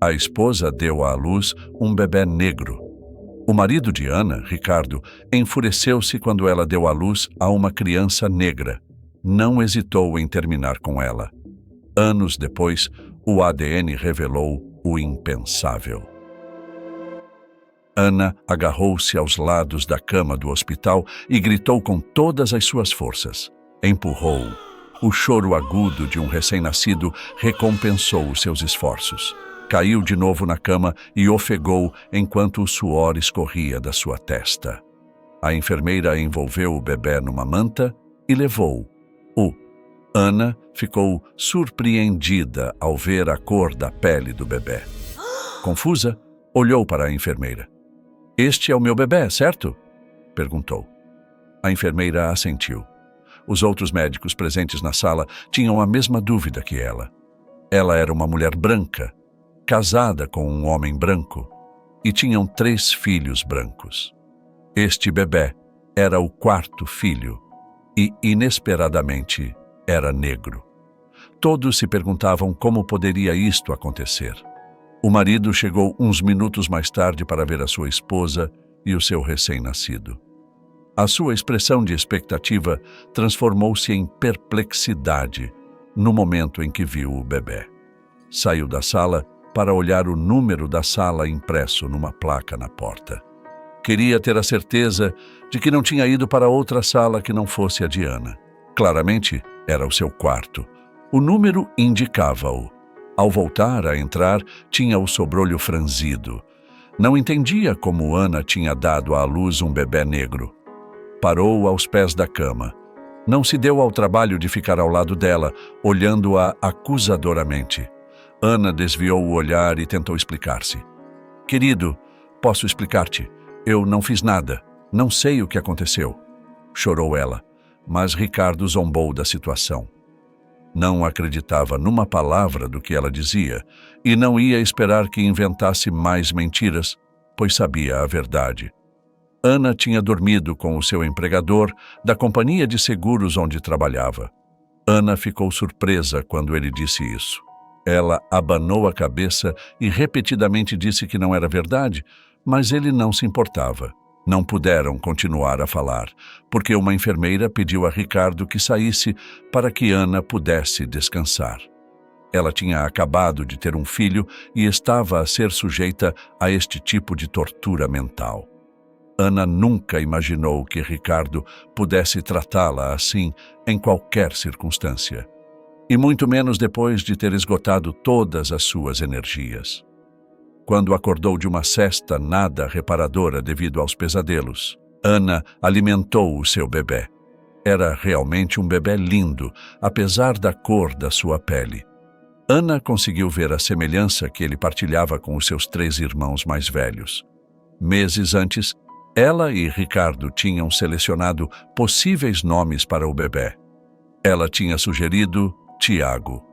A esposa deu à luz um bebê negro. O marido de Ana, Ricardo, enfureceu-se quando ela deu à luz a uma criança negra. Não hesitou em terminar com ela. Anos depois, o ADN revelou o impensável. Ana agarrou-se aos lados da cama do hospital e gritou com todas as suas forças. Empurrou-o. O choro agudo de um recém-nascido recompensou os seus esforços. Caiu de novo na cama e ofegou enquanto o suor escorria da sua testa. A enfermeira envolveu o bebê numa manta e levou-o. Ana ficou surpreendida ao ver a cor da pele do bebê. Confusa, olhou para a enfermeira. "Este é o meu bebê, certo?" perguntou. A enfermeira assentiu. Os outros médicos presentes na sala tinham a mesma dúvida que ela. Ela era uma mulher branca, casada com um homem branco, e tinham 3 filhos brancos. Este bebê era o 4º filho e, inesperadamente, era negro. Todos se perguntavam como poderia isto acontecer. O marido chegou uns minutos mais tarde para ver a sua esposa e o seu recém-nascido. A sua expressão de expectativa transformou-se em perplexidade no momento em que viu o bebê. Saiu da sala para olhar o número da sala impresso numa placa na porta. Queria ter a certeza de que não tinha ido para outra sala que não fosse a de Ana. Claramente, era o seu quarto. O número indicava-o. Ao voltar a entrar, tinha o sobrolho franzido. Não entendia como Ana tinha dado à luz um bebê negro. Parou aos pés da cama. Não se deu ao trabalho de ficar ao lado dela, olhando-a acusadoramente. Ana desviou o olhar e tentou explicar-se. "Querido, posso explicar-te. Eu não fiz nada. Não sei o que aconteceu." Chorou ela, mas Ricardo zombou da situação. Não acreditava numa palavra do que ela dizia e não ia esperar que inventasse mais mentiras, pois sabia a verdade. Ana tinha dormido com o seu empregador da companhia de seguros onde trabalhava. Ana ficou surpresa quando ele disse isso. Ela abanou a cabeça e repetidamente disse que não era verdade, mas ele não se importava. Não puderam continuar a falar, porque uma enfermeira pediu a Ricardo que saísse para que Ana pudesse descansar. Ela tinha acabado de ter um filho e estava a ser sujeita a este tipo de tortura mental. Ana nunca imaginou que Ricardo pudesse tratá-la assim em qualquer circunstância. E muito menos depois de ter esgotado todas as suas energias. Quando acordou de uma sesta nada reparadora devido aos pesadelos, Ana alimentou o seu bebê. Era realmente um bebê lindo, apesar da cor da sua pele. Ana conseguiu ver a semelhança que ele partilhava com os seus 3 irmãos mais velhos. Meses antes, ela e Ricardo tinham selecionado possíveis nomes para o bebê. Ela tinha sugerido Tiago.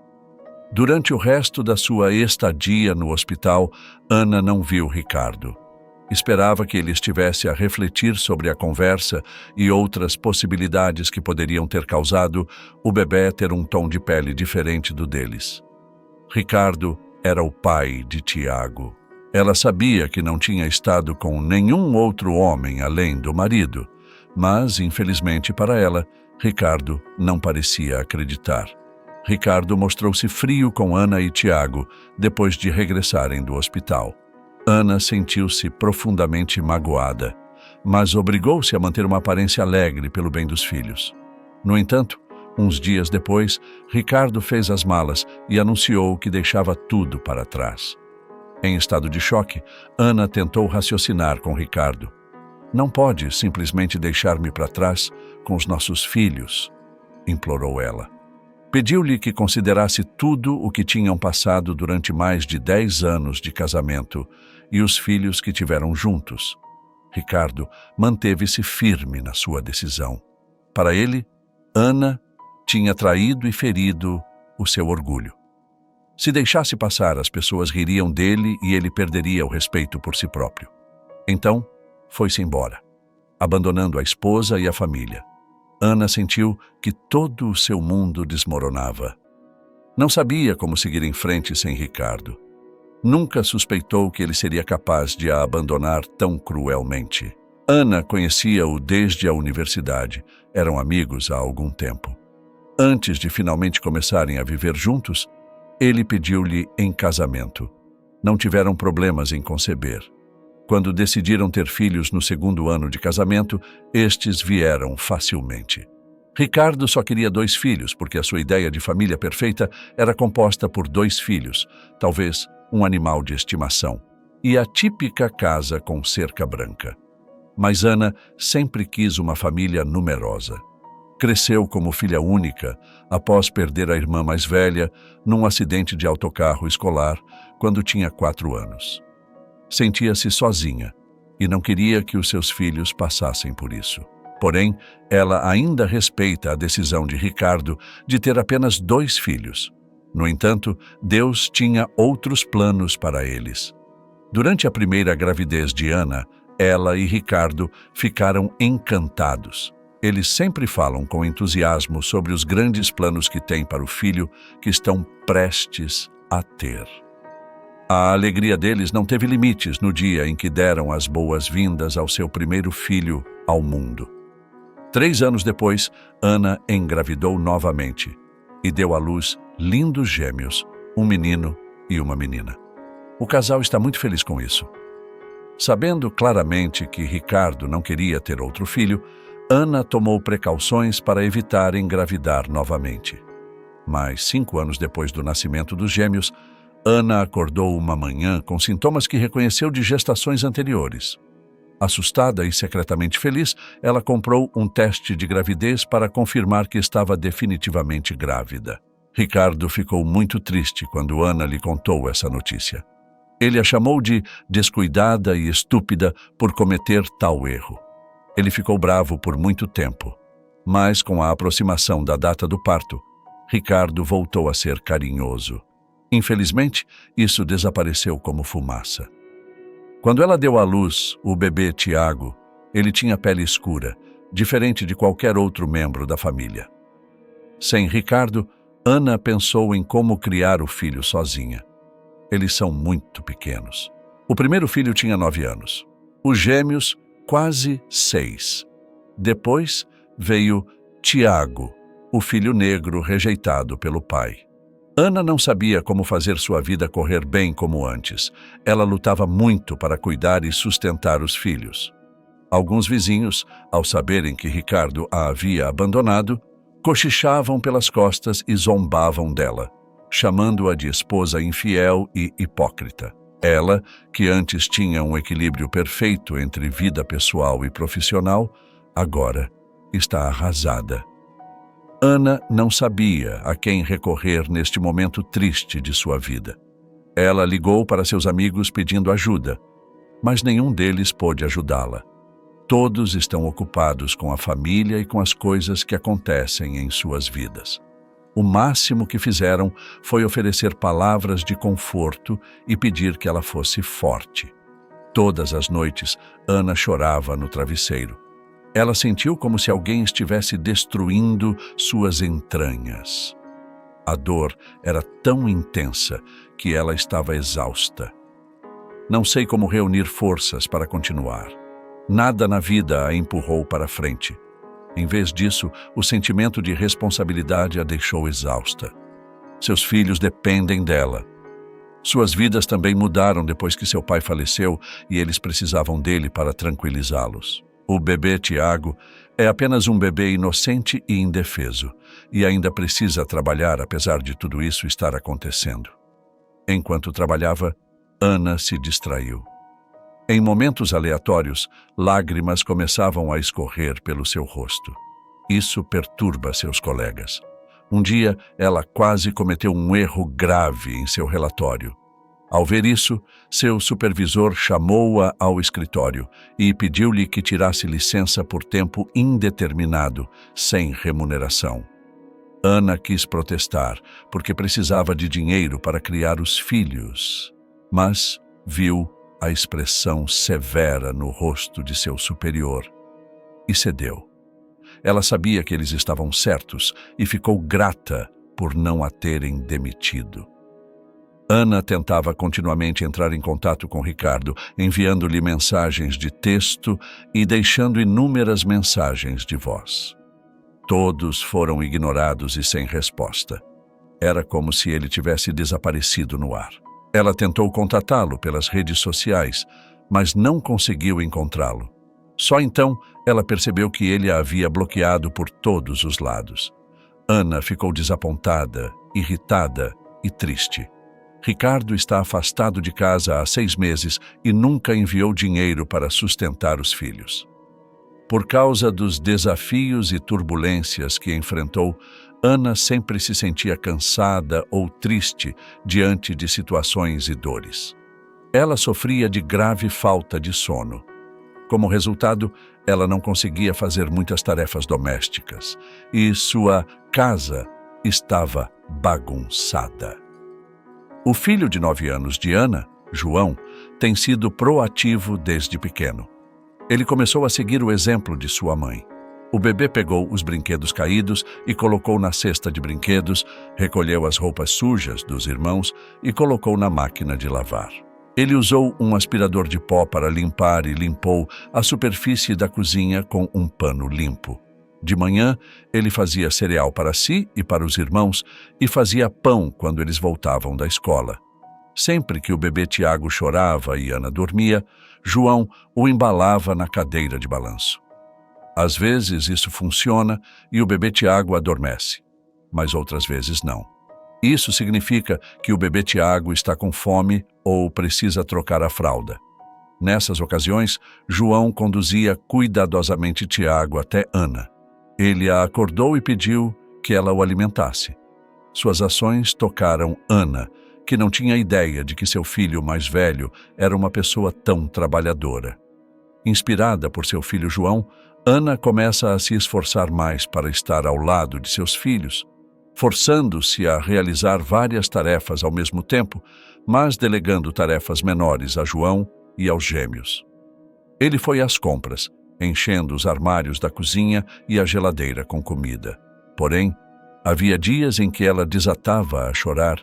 Durante o resto da sua estadia no hospital, Ana não viu Ricardo. Esperava que ele estivesse a refletir sobre a conversa e outras possibilidades que poderiam ter causado o bebê ter um tom de pele diferente do deles. Ricardo era o pai de Tiago. Ela sabia que não tinha estado com nenhum outro homem além do marido, mas, infelizmente para ela, Ricardo não parecia acreditar. Ricardo mostrou-se frio com Ana e Tiago depois de regressarem do hospital. Ana sentiu-se profundamente magoada, mas obrigou-se a manter uma aparência alegre pelo bem dos filhos. No entanto, uns dias depois, Ricardo fez as malas e anunciou que deixava tudo para trás. Em estado de choque, Ana tentou raciocinar com Ricardo. "Não pode simplesmente deixar-me para trás com os nossos filhos", implorou ela. Pediu-lhe que considerasse tudo o que tinham passado durante mais de 10 anos de casamento e os filhos que tiveram juntos. Ricardo manteve-se firme na sua decisão. Para ele, Ana tinha traído e ferido o seu orgulho. Se deixasse passar, as pessoas ririam dele e ele perderia o respeito por si próprio. Então, foi-se embora, abandonando a esposa e a família. Ana sentiu que todo o seu mundo desmoronava. Não sabia como seguir em frente sem Ricardo. Nunca suspeitou que ele seria capaz de a abandonar tão cruelmente. Ana conhecia-o desde a universidade. Eram amigos há algum tempo. Antes de finalmente começarem a viver juntos, ele pediu-lhe em casamento. Não tiveram problemas em conceber. Quando decidiram ter filhos no segundo ano de casamento, estes vieram facilmente. Ricardo só queria 2 filhos, porque a sua ideia de família perfeita era composta por 2 filhos, talvez um animal de estimação, e a típica casa com cerca branca. Mas Ana sempre quis uma família numerosa. Cresceu como filha única, após perder a irmã mais velha, num acidente de autocarro escolar, quando tinha 4 anos. Sentia-se sozinha e não queria que os seus filhos passassem por isso. Porém, ela ainda respeita a decisão de Ricardo de ter apenas 2 filhos. No entanto, Deus tinha outros planos para eles. Durante a primeira gravidez de Ana, ela e Ricardo ficaram encantados. Eles sempre falam com entusiasmo sobre os grandes planos que têm para o filho que estão prestes a ter. A alegria deles não teve limites no dia em que deram as boas-vindas ao seu primeiro filho ao mundo. 3 anos depois, Ana engravidou novamente e deu à luz lindos gêmeos, um menino e uma menina. O casal está muito feliz com isso. Sabendo claramente que Ricardo não queria ter outro filho, Ana tomou precauções para evitar engravidar novamente. Mas 5 anos depois do nascimento dos gêmeos, Ana acordou uma manhã com sintomas que reconheceu de gestações anteriores. Assustada e secretamente feliz, ela comprou um teste de gravidez para confirmar que estava definitivamente grávida. Ricardo ficou muito triste quando Ana lhe contou essa notícia. Ele a chamou de descuidada e estúpida por cometer tal erro. Ele ficou bravo por muito tempo, mas com a aproximação da data do parto, Ricardo voltou a ser carinhoso. Infelizmente, isso desapareceu como fumaça. Quando ela deu à luz o bebê Tiago, ele tinha pele escura, diferente de qualquer outro membro da família. Sem Ricardo, Ana pensou em como criar o filho sozinha. Eles são muito pequenos. O primeiro filho tinha 9 anos. Os gêmeos, quase 6. Depois veio Tiago, o filho negro rejeitado pelo pai. Ana não sabia como fazer sua vida correr bem como antes. Ela lutava muito para cuidar e sustentar os filhos. Alguns vizinhos, ao saberem que Ricardo a havia abandonado, cochichavam pelas costas e zombavam dela, chamando-a de esposa infiel e hipócrita. Ela, que antes tinha um equilíbrio perfeito entre vida pessoal e profissional, agora está arrasada. Ana não sabia a quem recorrer neste momento triste de sua vida. Ela ligou para seus amigos pedindo ajuda, mas nenhum deles pôde ajudá-la. Todos estão ocupados com a família e com as coisas que acontecem em suas vidas. O máximo que fizeram foi oferecer palavras de conforto e pedir que ela fosse forte. Todas as noites, Ana chorava no travesseiro. Ela sentiu como se alguém estivesse destruindo suas entranhas. A dor era tão intensa que ela estava exausta. Não sei como reunir forças para continuar. Nada na vida a empurrou para frente. Em vez disso, o sentimento de responsabilidade a deixou exausta. Seus filhos dependem dela. Suas vidas também mudaram depois que seu pai faleceu e eles precisavam dele para tranquilizá-los. O bebê Tiago é apenas um bebê inocente e indefeso, e ainda precisa trabalhar apesar de tudo isso estar acontecendo. Enquanto trabalhava, Ana se distraiu. Em momentos aleatórios, lágrimas começavam a escorrer pelo seu rosto. Isso perturba seus colegas. Um dia, ela quase cometeu um erro grave em seu relatório. Ao ver isso, seu supervisor chamou-a ao escritório e pediu-lhe que tirasse licença por tempo indeterminado, sem remuneração. Ana quis protestar, porque precisava de dinheiro para criar os filhos, mas viu a expressão severa no rosto de seu superior e cedeu. Ela sabia que eles estavam certos e ficou grata por não a terem demitido. Ana tentava continuamente entrar em contato com Ricardo, enviando-lhe mensagens de texto e deixando inúmeras mensagens de voz. Todos foram ignorados e sem resposta. Era como se ele tivesse desaparecido no ar. Ela tentou contatá-lo pelas redes sociais, mas não conseguiu encontrá-lo. Só então ela percebeu que ele a havia bloqueado por todos os lados. Ana ficou desapontada, irritada e triste. Ricardo está afastado de casa há 6 meses e nunca enviou dinheiro para sustentar os filhos. Por causa dos desafios e turbulências que enfrentou, Ana sempre se sentia cansada ou triste diante de situações e dores. Ela sofria de grave falta de sono. Como resultado, ela não conseguia fazer muitas tarefas domésticas e sua casa estava bagunçada. O filho de 9 anos de Ana, João, tem sido proativo desde pequeno. Ele começou a seguir o exemplo de sua mãe. O bebê pegou os brinquedos caídos e colocou na cesta de brinquedos, recolheu as roupas sujas dos irmãos e colocou na máquina de lavar. Ele usou um aspirador de pó para limpar e limpou a superfície da cozinha com um pano limpo. De manhã, ele fazia cereal para si e para os irmãos e fazia pão quando eles voltavam da escola. Sempre que o bebê Tiago chorava e Ana dormia, João o embalava na cadeira de balanço. Às vezes isso funciona e o bebê Tiago adormece, mas outras vezes não. Isso significa que o bebê Tiago está com fome ou precisa trocar a fralda. Nessas ocasiões, João conduzia cuidadosamente Tiago até Ana. Ele a acordou e pediu que ela o alimentasse. Suas ações tocaram Ana, que não tinha ideia de que seu filho mais velho era uma pessoa tão trabalhadora. Inspirada por seu filho João, Ana começa a se esforçar mais para estar ao lado de seus filhos, forçando-se a realizar várias tarefas ao mesmo tempo, mas delegando tarefas menores a João e aos gêmeos. Ele foi às compras, enchendo os armários da cozinha e a geladeira com comida. Porém, havia dias em que ela desatava a chorar.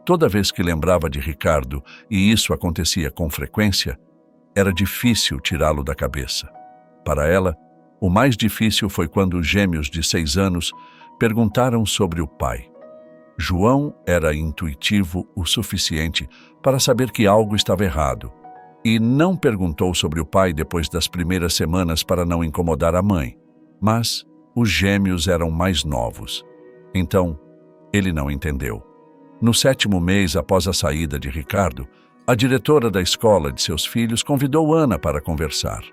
Toda vez que lembrava de Ricardo, e isso acontecia com frequência, era difícil tirá-lo da cabeça. Para ela, o mais difícil foi quando os gêmeos de 6 anos perguntaram sobre o pai. João era intuitivo o suficiente para saber que algo estava errado e não perguntou sobre o pai depois das primeiras semanas para não incomodar a mãe. Mas os gêmeos eram mais novos. Então, ele não entendeu. No 7º mês após a saída de Ricardo, a diretora da escola de seus filhos convidou Ana para conversar.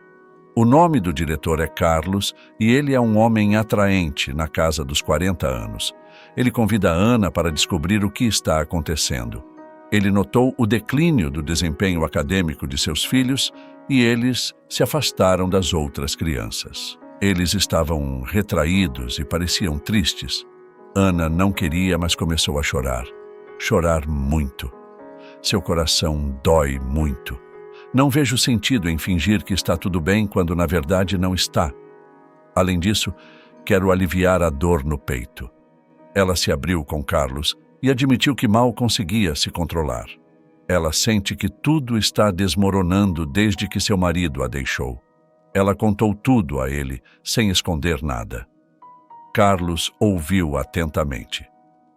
O nome do diretor é Carlos e ele é um homem atraente na casa dos 40 anos. Ele convida Ana para descobrir o que está acontecendo. Ele notou o declínio do desempenho acadêmico de seus filhos e eles se afastaram das outras crianças. Eles estavam retraídos e pareciam tristes. Ana não queria, mas começou a chorar. Chorar muito. Seu coração dói muito. Não vejo sentido em fingir que está tudo bem quando na verdade não está. Além disso, quero aliviar a dor no peito. Ela se abriu com Carlos e admitiu que mal conseguia se controlar. Ela sente que tudo está desmoronando desde que seu marido a deixou. Ela contou tudo a ele, sem esconder nada. Carlos ouviu atentamente.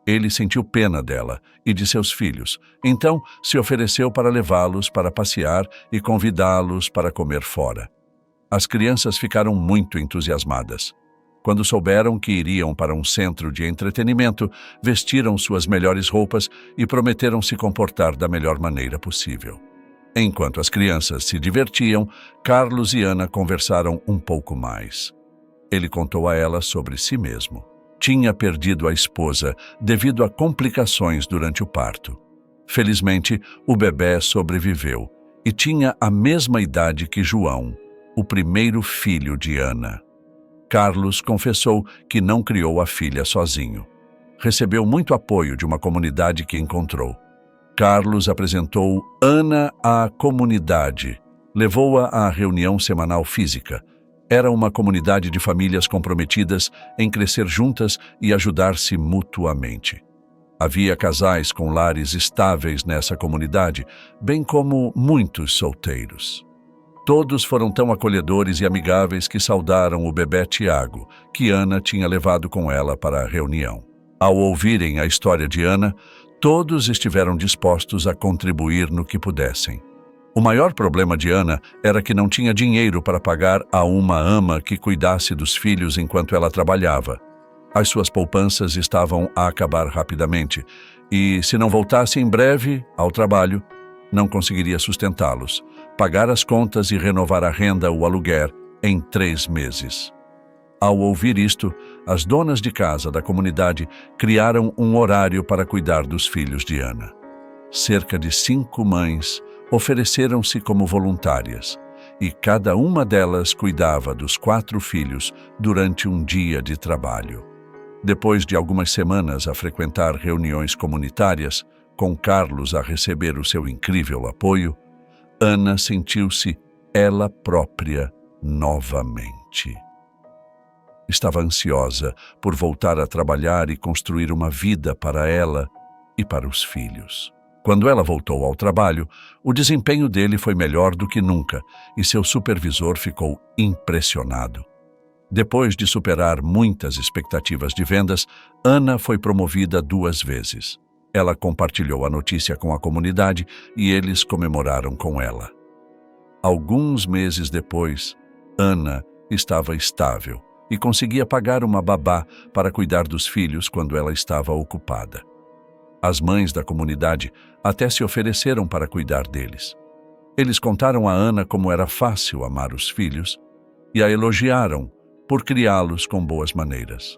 Ele sentiu pena dela e de seus filhos, então se ofereceu para levá-los para passear e convidá-los para comer fora. As crianças ficaram muito entusiasmadas. Quando souberam que iriam para um centro de entretenimento, vestiram suas melhores roupas e prometeram se comportar da melhor maneira possível. Enquanto as crianças se divertiam, Carlos e Ana conversaram um pouco mais. Ele contou a ela sobre si mesmo. Tinha perdido a esposa devido a complicações durante o parto. Felizmente, o bebê sobreviveu e tinha a mesma idade que João, o primeiro filho de Ana. Carlos confessou que não criou a filha sozinho. Recebeu muito apoio de uma comunidade que encontrou. Carlos apresentou Ana à comunidade, levou-a à reunião semanal física. Era uma comunidade de famílias comprometidas em crescer juntas e ajudar-se mutuamente. Havia casais com lares estáveis nessa comunidade, bem como muitos solteiros. Todos foram tão acolhedores e amigáveis que saudaram o bebê Tiago, que Ana tinha levado com ela para a reunião. Ao ouvirem a história de Ana, todos estiveram dispostos a contribuir no que pudessem. O maior problema de Ana era que não tinha dinheiro para pagar a uma ama que cuidasse dos filhos enquanto ela trabalhava. As suas poupanças estavam a acabar rapidamente e, se não voltasse em breve ao trabalho, não conseguiria sustentá-los, pagar as contas e renovar a renda ou aluguer em 3 meses. Ao ouvir isto, as donas de casa da comunidade criaram um horário para cuidar dos filhos de Ana. Cerca de 5 mães ofereceram-se como voluntárias, e cada uma delas cuidava dos 4 filhos durante um dia de trabalho. Depois de algumas semanas a frequentar reuniões comunitárias, com Carlos a receber o seu incrível apoio, Ana sentiu-se ela própria novamente. Estava ansiosa por voltar a trabalhar e construir uma vida para ela e para os filhos. Quando ela voltou ao trabalho, o desempenho dele foi melhor do que nunca e seu supervisor ficou impressionado. Depois de superar muitas expectativas de vendas, Ana foi promovida 2 vezes. Ela compartilhou a notícia com a comunidade e eles comemoraram com ela. Alguns meses depois, Ana estava estável e conseguia pagar uma babá para cuidar dos filhos quando ela estava ocupada. As mães da comunidade até se ofereceram para cuidar deles. Eles contaram a Ana como era fácil amar os filhos e a elogiaram por criá-los com boas maneiras.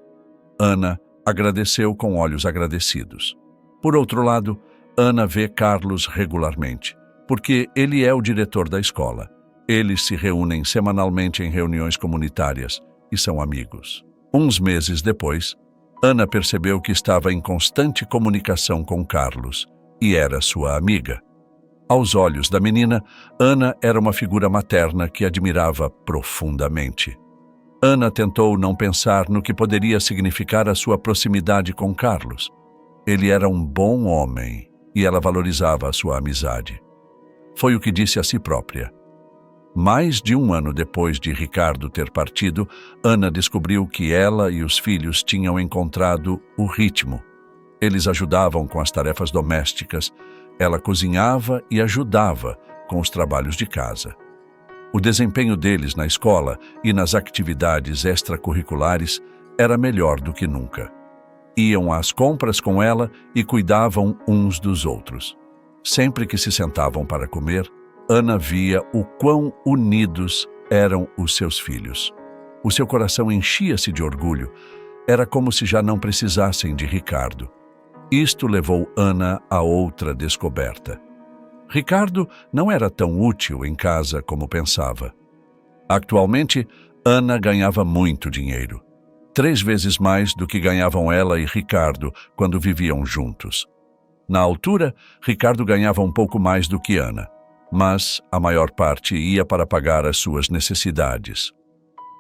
Ana agradeceu com olhos agradecidos. Por outro lado, Ana vê Carlos regularmente, porque ele é o diretor da escola. Eles se reúnem semanalmente em reuniões comunitárias e são amigos. Uns meses depois, Ana percebeu que estava em constante comunicação com Carlos e era sua amiga. Aos olhos da menina, Ana era uma figura materna que admirava profundamente. Ana tentou não pensar no que poderia significar a sua proximidade com Carlos. Ele era um bom homem e ela valorizava a sua amizade. Foi o que disse a si própria. Mais de 1 ano depois de Ricardo ter partido, Ana descobriu que ela e os filhos tinham encontrado o ritmo. Eles ajudavam com as tarefas domésticas, ela cozinhava e ajudava com os trabalhos de casa. O desempenho deles na escola e nas atividades extracurriculares era melhor do que nunca. Iam às compras com ela e cuidavam uns dos outros. Sempre que se sentavam para comer, Ana via o quão unidos eram os seus filhos. O seu coração enchia-se de orgulho. Era como se já não precisassem de Ricardo. Isto levou Ana a outra descoberta. Ricardo não era tão útil em casa como pensava. Atualmente, Ana ganhava muito dinheiro. 3 vezes mais do que ganhavam ela e Ricardo quando viviam juntos. Na altura, Ricardo ganhava um pouco mais do que Ana, mas a maior parte ia para pagar as suas necessidades.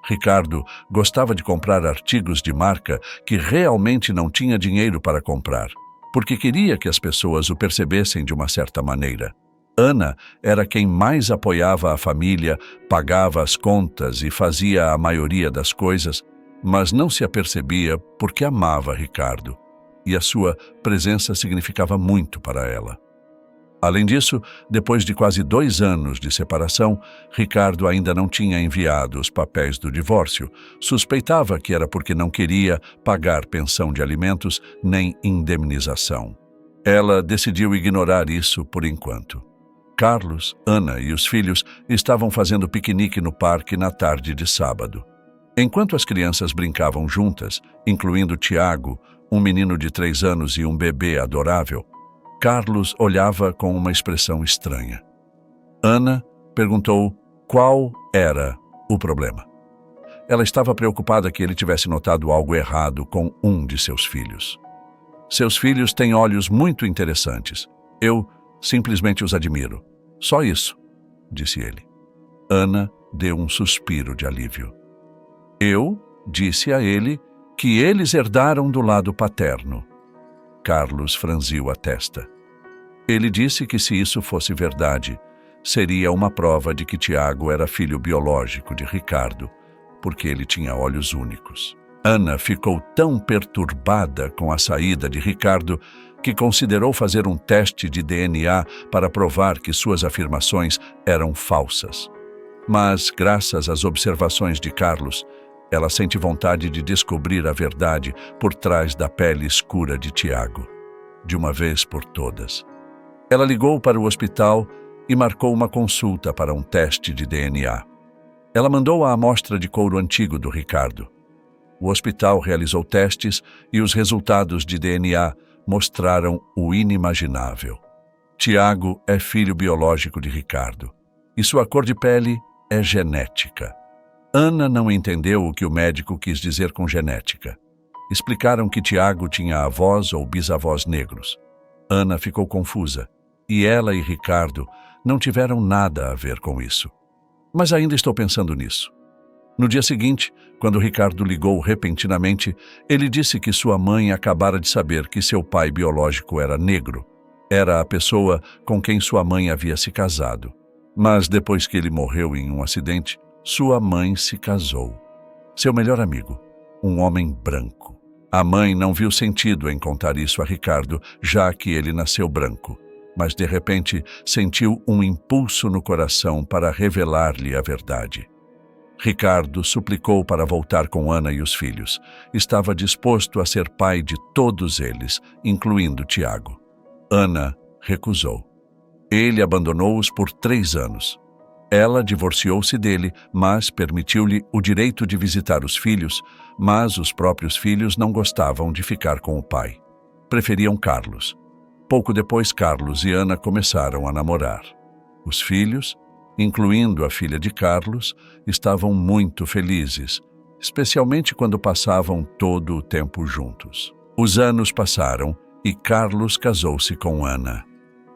Ricardo gostava de comprar artigos de marca que realmente não tinha dinheiro para comprar, porque queria que as pessoas o percebessem de uma certa maneira. Ana era quem mais apoiava a família, pagava as contas e fazia a maioria das coisas, mas não se apercebia porque amava Ricardo, e a sua presença significava muito para ela. Além disso, depois de quase 2 anos de separação, Ricardo ainda não tinha enviado os papéis do divórcio. Suspeitava que era porque não queria pagar pensão de alimentos nem indemnização. Ela decidiu ignorar isso por enquanto. Carlos, Ana e os filhos estavam fazendo piquenique no parque na tarde de sábado. Enquanto as crianças brincavam juntas, incluindo Tiago, um menino de 3 anos e um bebê adorável, Carlos olhava com uma expressão estranha. Ana perguntou qual era o problema. Ela estava preocupada que ele tivesse notado algo errado com um de seus filhos. Seus filhos têm olhos muito interessantes. Eu simplesmente os admiro. Só isso, disse ele. Ana deu um suspiro de alívio. Eu disse a ele que eles herdaram do lado paterno. Carlos franziu a testa. Ele disse que se isso fosse verdade, seria uma prova de que Tiago era filho biológico de Ricardo, porque ele tinha olhos únicos. Ana ficou tão perturbada com a saída de Ricardo que considerou fazer um teste de DNA para provar que suas afirmações eram falsas. Mas, graças às observações de Carlos, ela sente vontade de descobrir a verdade por trás da pele escura de Tiago, de uma vez por todas. Ela ligou para o hospital e marcou uma consulta para um teste de DNA. Ela mandou a amostra de couro antigo do Ricardo. O hospital realizou testes e os resultados de DNA mostraram o inimaginável. Tiago é filho biológico de Ricardo e sua cor de pele é genética. Ana não entendeu o que o médico quis dizer com genética. Explicaram que Tiago tinha avós ou bisavós negros. Ana ficou confusa e ela e Ricardo não tiveram nada a ver com isso. Mas ainda estou pensando nisso. No dia seguinte, quando Ricardo ligou repentinamente, ele disse que sua mãe acabara de saber que seu pai biológico era negro. Era a pessoa com quem sua mãe havia se casado. Mas depois que ele morreu em um acidente, sua mãe se casou. Seu melhor amigo, um homem branco. A mãe não viu sentido em contar isso a Ricardo, já que ele nasceu branco. Mas de repente sentiu um impulso no coração para revelar-lhe a verdade. Ricardo suplicou para voltar com Ana e os filhos. Estava disposto a ser pai de todos eles, incluindo Tiago. Ana recusou. Ele abandonou-os por 3 anos. Ela divorciou-se dele, mas permitiu-lhe o direito de visitar os filhos, mas os próprios filhos não gostavam de ficar com o pai. Preferiam Carlos. Pouco depois, Carlos e Ana começaram a namorar. Os filhos, incluindo a filha de Carlos, estavam muito felizes, especialmente quando passavam todo o tempo juntos. Os anos passaram e Carlos casou-se com Ana.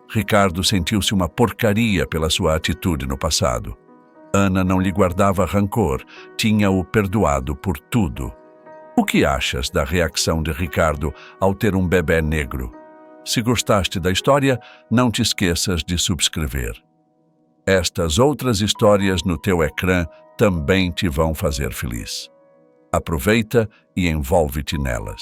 Ricardo sentiu-se uma porcaria pela sua atitude no passado. Ana não lhe guardava rancor, tinha-o perdoado por tudo. O que achas da reação de Ricardo ao ter um bebê negro? Se gostaste da história, não te esqueças de subscrever. Estas outras histórias no teu ecrã também te vão fazer feliz. Aproveita e envolve-te nelas.